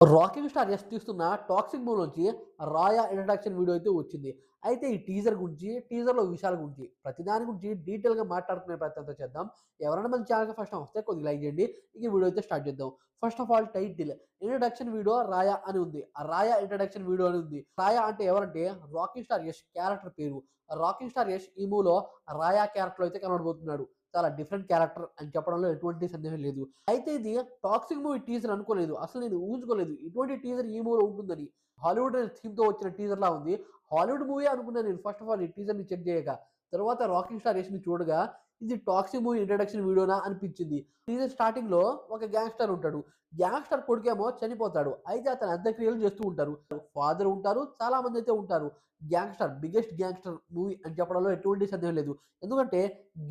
Rocking star Yash తీస్తున్న 'toxic' movie నుంచి 'రాయ' ఇంట్రడక్షన్ వీడియో అయితే వచ్చింది. అయితే ఈ టీజర్ గురించి, టీజర్‌లో విషయాల గురించి, ప్రతి దాని గురించి డీటెయిల్‌గా మాట్లాడుకునే ప్రయత్నం అయితే చేద్దాం. ఎవరైనా మన ఛానెల్‌కి ఫస్ట్ టైమ్ వస్తే కొద్దిగా లైక్ చేయండి. ఇక వీడియో అయితే స్టార్ట్ చేద్దాం. First of all title introduction video 'రాయ' అని ఉంది. ఆ 'రాయ' ఇంట్రడక్షన్ వీడియో అని ఉంది. 'రాయ' అంటే ఎవరంటే రాకింగ్ స్టార్ యష్ క్యారెక్టర్ పేరు. రాకింగ్ స్టార్ యష్ ఈ మూవీలో 'రాయ' క్యారెక్టర్‌లో అయితే కనబడబోతున్నాడు. చాలా డిఫరెంట్ క్యారెక్టర్ అని చెప్పడంలో ఎటువంటి సందేహం లేదు. అయితే ఇది టాక్సిక్ మూవీ టీజర్ అనుకోలేదు. అసలు నేను ఊహించుకోలేదు. ఇటువంటి టీజర్ ఈ మూవీలో ఉంటుందని. హాలీవుడ్ థీమ్‌తో వచ్చిన టీజర్‌లా ఉంది. హాలీవుడ్ మూవీ అనుకున్నాను నేను ఫస్ట్ ఆఫ్ ఆల్ ఈ టీజర్‌ని చెక్ చేయగా. తర్వాత 'రాకింగ్ స్టార్ యష్‌ని' చూడగా ఇది టాక్సిక్ మూవీ ఇంట్రడక్షన్ వీడియోనా అనిపించింది. టీజర్ స్టార్టింగ్‌లో ఒక గ్యాంగ్‌స్టర్ ఉంటాడు. గ్యాంగ్‌స్టర్ కొడుకేమో చనిపోతాడు. అయితే అతని అంత్యక్రియలు చేస్తూ ఉంటారు. ఫాదర్ ఉంటారు. చాలా మందైతే ఉంటారు. గ్యాంగ్‌స్టర్ బిగ్గెస్ట్ గ్యాంగ్‌స్టర్ మూవీ అని చెప్పడంలో ఎటువంటి సందేహం లేదు. ఎందుకంటే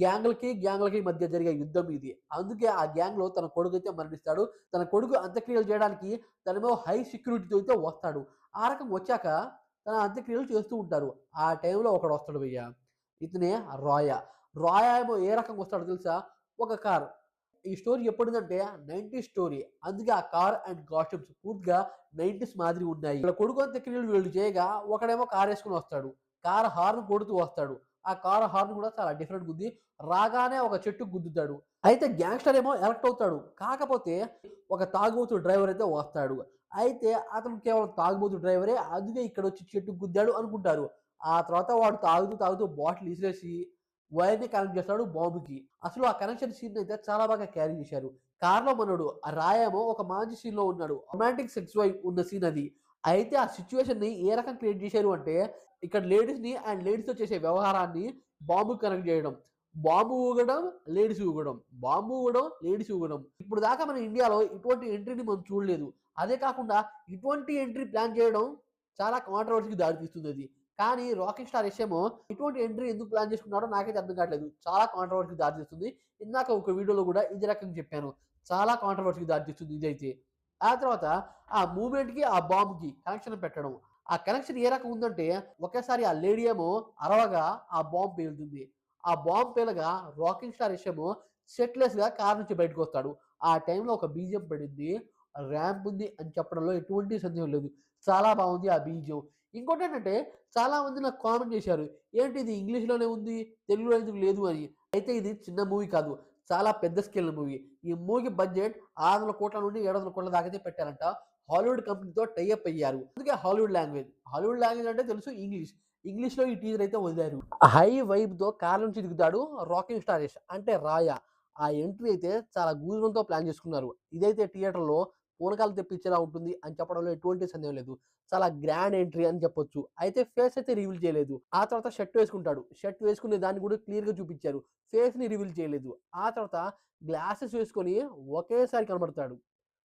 గ్యాంగ్‌లకి మధ్య జరిగే యుద్ధం ఇది. అందుకే ఆ గ్యాంగ్‌లో తన కొడుకైతే మరణిస్తాడు. తన కొడుకు అంత్యక్రియలు చేయడానికి తనేమో హై సెక్యూరిటీతో అయితే వస్తాడు. ఆ రకంగా వచ్చాక తన అంత్యక్రియలు చేస్తూ ఉంటారు. ఆ టైంలో ఒకడొస్తాడు భయ్యా. ఇతనే రాయ. రాయ ఏమో ఏ రకంగా వస్తాడో తెలుసా? ఒక కార్. ఈ స్టోరీ ఎప్పుడుదంటే 90స్ స్టోరీ. అందుకే ఆ కార్ అండ్ కాస్ట్యూమ్స్ పూర్తిగా 90స్ మాదిరి ఉన్నాయి. వీళ్ళ కొడుకు అంత్యక్రియలు వీళ్ళు చేయగా ఒకడేమో కారేసుకొని వస్తాడు. కార్ హార్న్ కొడుతూ వస్తాడు. ఆ కార్ హార్న్ కూడా చాలా డిఫరెంట్‌గుంది. రాగానే ఒక చెట్టుకి గుద్దుతాడు. అయితే గ్యాంగ్‌స్టర్ ఏమో ఎలక్ట్ అవుతాడు. కాకపోతే ఒక తాగుబోతు డ్రైవర్ అయితే వస్తాడు. అయితే అతను కేవలం తాగుబోతు డ్రైవరే. అందుకే ఇక్కడొచ్చి చెట్టుకి గుద్దాడు అనుకుంటారు. ఆ తర్వాత వాడు తాగుతూ బాటిల్ ఇసిరేసి వైర్‌ని కనెక్ట్ చేస్తాడు బాంబుకి. అసలు ఆ కనెక్షన్ సీన్ అయితే చాలా బాగా క్యారీ చేశారు. కార్‌లో మనోడు ఆ రాయేమో ఒక మంచి సీన్‌లో ఉన్నాడు. రొమాంటిక్ సెక్స్ వైబ్ ఉన్న సీన్ అది. అయితే ఆ సిట్యుయేషన్‌ని ఏ రకంగా క్రియేట్ చేశారు అంటే ఇక్కడ లేడీస్‌ని అండ్ లేడీస్‌తో చేసే వ్యవహారాన్ని బాంబుకి కనెక్ట్ చేయడం. బాంబు ఊగడం, లేడీస్ ఊగడం. బాంబు ఊగడం, లేడీస్ ఊగడం. ఇప్పుడు దాకా మన ఇండియాలో ఇటువంటి ఎంట్రీని మనం చూడలేదు. అదే కాకుండా ఇటువంటి ఎంట్రీ ప్లాన్ చేయడం చాలా కాంట్రోవర్సీకి దారితీస్తుందది. కానీ 'రాకింగ్ స్టార్' యష్ ఏమో ఇటువంటి ఎంట్రీ ఎందుకు ప్లాన్ చేసుకున్నాడో నాకైతే అర్థం కావట్లేదు. చాలా కాంట్రోవర్సీకి దారితీస్తుంది. ఇందాక ఒక వీడియోలో గూడా ఇదే రకంగా చెప్పాను. చాలా కాంట్రోవర్సీకి దారితీస్తుంది ఇదైతే. ఆ తర్వాత ఆ మూవ్‌మెంట్‌కి, ఆ బాంబ్‌కి కనెక్షన్ పెట్టడం. ఆ కనెక్షన్ ఏ రకంగా ఉందంటే ఒకేసారి ఆ లేడీ ఏమో అరవగా ఆ బాంబ్ పేలుతుంది. ఆ బాంబ్ పేలగా 'రాకింగ్ స్టార్' యష్ ఏమో షర్ట్‌లెస్‌గా కారు నుంచి బయటకొస్తాడు. ఆ టైంలో ఒక బీజీఎం పడింది. ర్యాంప్ ఉంది అని చెప్పడంలో ఎటువంటి సందేహం లేదు. చాలా బావుంది ఆ బీజీఎం. ఇంకోటేంటంటే చాలా మంది నాకు కామెంట్ చేశారు. ఏంటి ఇది ఇంగ్లీష్‌లోనే ఉంది. తెలుగులో ఎందుకు లేదు అని. అయితే ఇది చిన్న మూవీ కాదు. చాలా పెద్ద స్కేల్ మూవీ. ఈ మూవీకి బడ్జెట్ 600,00,00,000 నుండి 700,00,00,000 దాకా అయితే పెట్టారంట. హాలీవుడ్ కంపెనీతో టై అప్ అయ్యారు. అందుకే హాలీవుడ్ లాంగ్వేజ్. హాలీవుడ్ లాంగ్వేజ్ అంటే తెలుసు ఇంగ్లీష్. ఇంగ్లీష్‌లో ఈ టీజర్ అయితే వదిలారు. హై వైబ్‌తో కారు నుంచి దిగుతాడు 'రాకింగ్ స్టార్ యష్' అంటే రాయ. ఆ ఎంట్రీ అయితే చాలా గూస్‌బంప్స్‌తో ప్లాన్ చేసుకున్నారు. ఇదైతే థియేటర్‌లో పూనకాలు తెప్పించేలా ఉంటుంది అని చెప్పడంలో ఎటువంటి సందేహం లేదు. చాలా గ్రాండ్ ఎంట్రీ అని చెప్పొచ్చు. అయితే ఫేస్ అయితే రివీల్ చేయలేదు. ఆ తర్వాత షర్ట్ వేసుకుంటాడు. షర్ట్ వేసుకునే దాన్ని కూడా క్లియర్‌గా చూపించారు. ఫేస్‌ని రివీల్ చేయలేదు. ఆ తర్వాత గ్లాసెస్ వేసుకొని ఒకేసారి కనబడతాడు.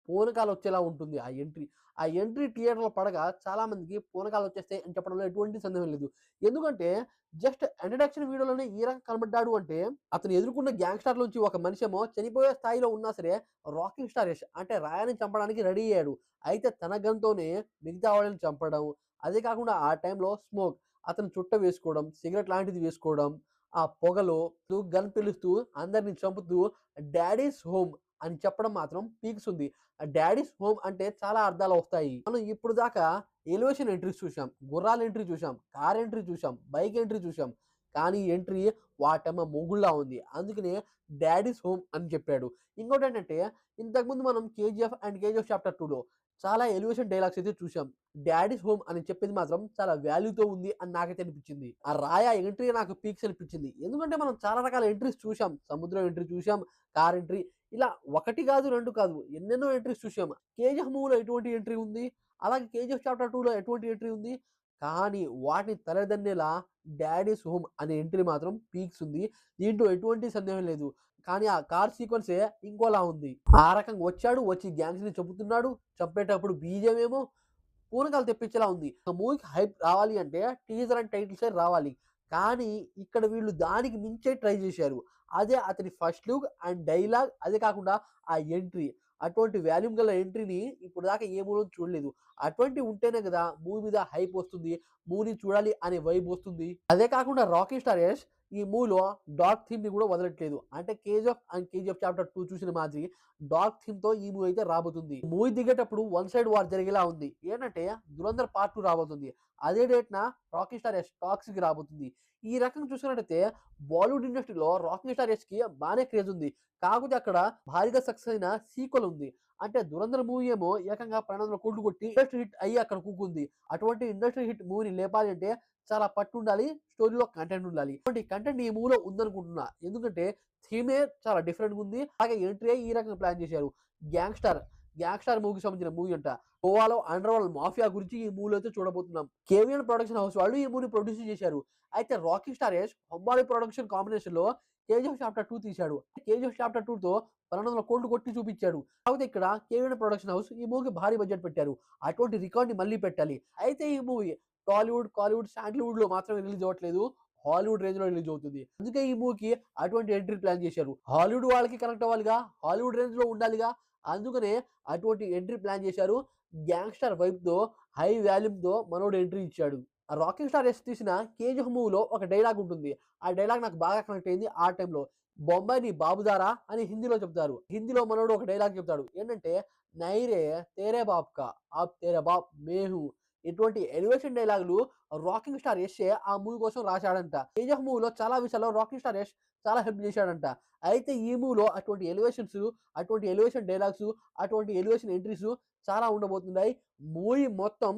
పూనకాలొచ్చేలా ఉంటుంది ఆ ఎంట్రీ. ఆ ఎంట్రీ థియేటర్‌లో పడగా చాలా మందికి పూనకాలొచ్చేస్తాయి అని చెప్పడంలో ఎటువంటి సందేహం లేదు. ఎందుకంటే జస్ట్ ఇంట్రడక్షన్ వీడియోలోనే ఈ రకంగా కనబడ్డాడు అంటే అతను ఎదుర్కొన్న గ్యాంగ్‌స్టర్‌ల నుంచి ఒక మనిషేమో చనిపోయే స్థాయిలో ఉన్నా సరే 'రాకింగ్ స్టార్ యష్' అంటే రాయని చంపడానికి రెడీ అయ్యాడు. అయితే తన గన్‌తోనే మిగతా వాళ్ళని చంపడం. అదే కాకుండా ఆ టైంలో స్మోక్ అతను చుట్ట వేసుకోవడం, సిగరెట్ లాంటిది వేసుకోవడం, ఆ పొగలో గన్ పేలుస్తూ అందరిని చంపుతూ డాడీస్ హోమ్ అని చెప్పడం మాత్రం పీక్స్ ఉంది. డాడీస్ హోమ్ అంటే చాలా అర్థాలొస్తాయి. మనం ఇప్పుడు దాకా ఎలివేషన్ ఎంట్రీస్ చూసాం. గుర్రాల ఎంట్రీ చూసాం. కార్ ఎంట్రీ చూసాం. బైక్ ఎంట్రీ చూసాం. కానీ ఈ ఎంట్రీ వాటమ్మ మొగుడులా ఉంది. అందుకనే డాడీస్ హోమ్ అని చెప్పాడు. ఇంకోటేంటంటే ఇంతకుముందు మనం 'కేజీఎఫ్' అండ్ 'కేజీఎఫ్ చాప్టర్ 2లో చాలా ఎలివేషన్ డైలాగ్స్ అయితే చూసాం. డాడీస్ హోమ్ అని చెప్పేది మాత్రం చాలా వాల్యూతో ఉంది అని నాకైతే అనిపించింది. ఆ రాయ ఎంట్రీ నాకు పీక్స్ అనిపించింది. ఎందుకంటే మనం చాలా రకాల ఎంట్రీస్ చూసాం. సముద్రం ఎంట్రీ చూసాం. కార్ ఎంట్రీ ఇలా 1 కాదు, 2 కాదు ఎన్నెన్నో ఎంట్రీస్ చూసాము. 'కేజీఎఫ్' మూవీలో ఎటువంటి ఎంట్రీ ఉంది. అలాగే 'కేజీఎఫ్ చాప్టర్ 2లో ఎటువంటి ఎంట్రీ ఉంది. కానీ వాటిని తలదన్నేలా 'డాడీస్ హోమ్' అనే ఎంట్రీ మాత్రం పీక్స్ ఉంది. దీంట్లో ఎటువంటి సందేహం లేదు. కానీ ఆ కార్ సీక్వెన్సే ఇంకోలా ఉంది. ఆ రకంగా వచ్చాడు, వచ్చి గ్యాంగ్స్‌ని చంపుతున్నాడు. చంపేటప్పుడు బీజీఎం ఏమో పూనకాలు తెప్పించేలా ఉంది. ఒక మూవీకి హైప్ రావాలి అంటే టీజర్ అండ్ టైటిల్సే రావాలి. కానీ ఇక్కడ వీళ్ళు దానికి మించే ట్రై చేశారు. అదే అతని ఫస్ట్ లుక్ అండ్ డైలాగ్ అదే కాకుండా ఆ ఎంట్రీ. అటువంటి వాల్యూమ్ గల ఎంట్రీని ఇప్పుడు దాకా ఏ మూవీలో చూడలేదు. అటువంటివి ఉంటేనే కదా మూవీ మీద హైప్ వస్తుంది. మూవీని చూడాలి అనే వైబ్ వస్తుంది. అదే కాకుండా 'రాకీ స్టార్ యష్' ఈ మూవీలో డార్క్ థీమ్ ని కూడా వదలట్లేదు. అంటే 'కేజీఎఫ్' అండ్ 'కేజీఎఫ్ చాప్టర్ 2' చూసిన మాదిరి డార్క్ థీమ్ తో ఈ మూవీ అయితే రాబోతుంది. మూవీ దిగేటప్పుడు వన్ సైడ్ వార్ జరిగేలా ఉంది. ఏంటంటే 'ధురంధర్ పార్ట్ 2' రాబోతుంది. అదే డేట్‌న 'రాకీ స్టార్ యష్' 'టాక్సిక్' రాబోతుంది. ఈ రకంగా చూసుకున్నట్టయితే బాలీవుడ్ ఇండస్ట్రీలో 'రాకీ స్టార్ యష్‌కి' బానే క్రేజ్ ఉంది. కాకపోతే అక్కడ భారీగా సక్సెస్ అయిన సీక్వెల్ ఉంది. అంటే 'ధురంధర్' మూవీ ఏమో ఏకంగా 1200 కోట్లు కొట్టి ఇండస్ట్రీ హిట్ అయ్యి అక్కడ కూకుంది. అటువంటి ఇండస్ట్రీ హిట్ మూవీని లేపాలి అంటే చాలా పట్టుండాలి. స్టోరీలో కంటెంట్ ఉండాలి. అటువంటి కంటెంట్ ఈ మూవీలో ఉందనుకుంటున్నా. ఎందుకంటే థీమే చాలా డిఫరెంట్‌గా ఉంది. అలాగే ఎంట్రీ ఈ రకంగా ప్లాన్ చేశారు. గ్యాంగ్‌స్టర్ మూవీకి సంబంధించిన మూవీ అంట. గోవాలో అండర్ వరల్డ్ మాఫియా గురించి ఈ మూవీలో అయితే చూడబోతున్నాం. కేవీఎన్ ప్రొడక్షన్ హౌస్ వాళ్ళు ఈ మూవీని ప్రొడ్యూస్ చేశారు. అయితే 'Rocky star Yash' Ambani production కాంబినేషన్‌లో 'కేజీఎఫ్ చాప్టర్ 2' తీశాడు. 'కేజీఎఫ్ చాప్టర్ 2'తో 1200 కోట్లు కొట్టి చూపించాడు. కాకపోతే ఇక్కడ కేవీఎన్ ప్రొడక్షన్ హౌస్ ఈ మూవీకి భారీ బడ్జెట్ పెట్టారు. అటువంటి రికార్డ్‌ని మళ్ళీ పెట్టాలి. అయితే ఈ మూవీ కాలీవుడ్, శాండల్‌వుడ్‌లో మాత్రమే రిలీజ్ అవ్వట్లేదు. హాలీవుడ్ రేంజ్‌లో రిలీజ్ అవుతుంది. అందుకే ఈ మూవీకి అటువంటి ఎంట్రీ ప్లాన్ చేశారు. హాలీవుడ్ వాళ్ళకి కనెక్ట్ అవ్వాలిగా, హాలీవుడ్ రేంజ్‌లో ఉండాలిగా. అందుకనే అటువంటి ఎంట్రీ ప్లాన్ చేశారు. గ్యాంగ్‌స్టర్ వైబ్‌తో, హై వాల్యూమ్‌తో మనోడు ఎంట్రీ ఇచ్చాడు. 'రాకీ స్టార్ యష్' తీసిన 'కేజీఎఫ్' మూవీలో ఒక డైలాగ్ ఉంటుంది. ఆ డైలాగ్ నాకు బాగా కనెక్ట్ అయింది ఆ టైంలో. 'బొంబాయి నీ బాబుదారా' అని హిందీలో చెప్తారు. హిందీలో మనోడు ఒక డైలాగ్ చెప్తాడు. ఏంటంటే 'నహీ రే తేరే బాప్ కా, అబ్ తేరా బాప్ మే హూ' ఇటువంటి ఎలివేషన్ డైలాగులు 'రాకింగ్ స్టార్ యష్' ఆ మూవీ కోసం రాశాడంట. 'కేజీఎఫ్' మూవీలో చాలా విషయాల్లో 'రాకింగ్ స్టార్ యష్' చాలా హెల్ప్ చేశాడంట. అయితే ఈ మూవీలో అటువంటి ఎలివేషన్స్, అటువంటి ఎలివేషన్ డైలాగ్స్, అటువంటి ఎలివేషన్ ఎంట్రీస్ చాలా ఉండబోతున్నాయి. మూవీ మొత్తం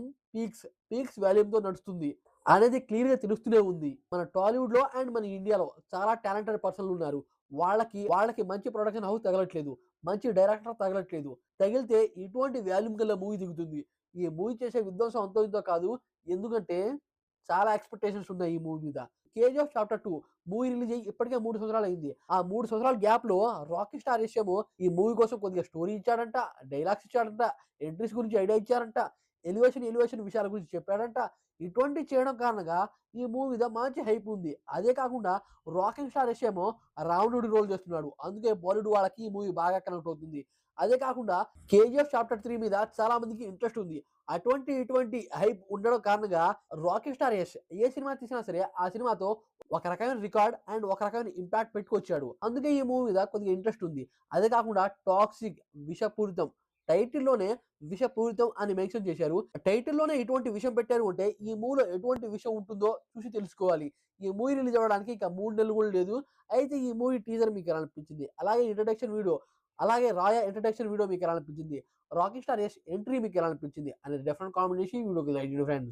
పీక్స్ వాల్యూమ్‌తో నడుస్తుంది అనేది క్లియర్‌గా తెలుస్తూనే ఉంది. మన టాలీవుడ్‌లో అండ్ మన ఇండియాలో చాలా టాలెంటెడ్ పర్సన్‌లున్నారు. వాళ్ళకి మంచి ప్రొడక్షన్ హౌస్ తగలట్లేదు. మంచి డైరెక్టర్ తగలట్లేదు. తగిలితే ఇటువంటి వాల్యూమ్ గల మూవీ దిగుతుంది. ఈ మూవీ చేసే విధ్వంసం అంతో ఇంతో కాదు. ఎందుకంటే చాలా ఎక్స్‌పెక్టేషన్స్ ఉన్నాయి ఈ మూవీ మీద. 'కేజీఎఫ్ చాప్టర్ 2' మూవీ రిలీజ్ అయ్యి ఇప్పటికే 3 సంవత్సరాలు అయింది. ఆ 3 సంవత్సరాల గ్యాప్‌లో 'రాకీ స్టార్ యష్' ఏమో ఈ మూవీ కోసం కొద్దిగా స్టోరీ ఇచ్చాడంట, డైలాగ్స్ ఇచ్చాడంట, ఎంట్రీస్ గురించి ఐడియా ఇచ్చారంట, ఎలివేషన్ విషయాల గురించి చెప్పాడంట. ఇటువంటివి చేయడం కారణంగా ఈ మూవీ మీద మంచి హైప్ ఉంది. అదే కాకుండా 'రాకింగ్ స్టార్ యష్' ఏమో రావణుడి రోల్ చేస్తున్నాడు. అందుకే బాలీవుడ్ వాళ్ళకి ఈ మూవీ బాగా కనెక్ట్ అవుతుంది. అదే కాకుండా 'కేజీఎఫ్ చాప్టర్ 3' మీద చాలా మందికి ఇంట్రెస్ట్ ఉంది. ఇటువంటి హైప్ ఉండడం కారణంగా 'రాకీ స్టార్ యష్' ఏ సినిమా తీసినా సరే ఆ సినిమాతో ఒక రకమైన రికార్డ్ అండ్ ఒక రకమైన ఇంపాక్ట్ పెట్టుకొచ్చాడు. అందుకే ఈ మూవీ మీద కొద్దిగా ఇంట్రెస్ట్ ఉంది. అదే కాకుండా 'టాక్సిక్' విషపూరితం టైటిల్‌లోనే విషపూరితం అని మెన్షన్ చేశారు. టైటిల్‌లోనే ఇటువంటి విషం పెట్టారు అంటే ఈ మూవీలో ఎటువంటి విషం ఉంటుందో చూసి తెలుసుకోవాలి. ఈ మూవీ రిలీజ్ అవ్వడానికి ఇంకా 3 నెలలు కూడా లేదు. అయితే ఈ మూవీ టీజర్ మీకెలా అనిపించింది? అలాగే 'రాయ' ఇంట్రడక్షన్ వీడియో మీకెలా అనిపించింది? 'రాకీ స్టార్ యష్' ఎంట్రీ మీకెలా అనిపించింది? అనేది డెఫినెట్ కామెంట్ చేసి ఈ వీడియోకి లైక్ చేయండి ఫ్రెండ్స్.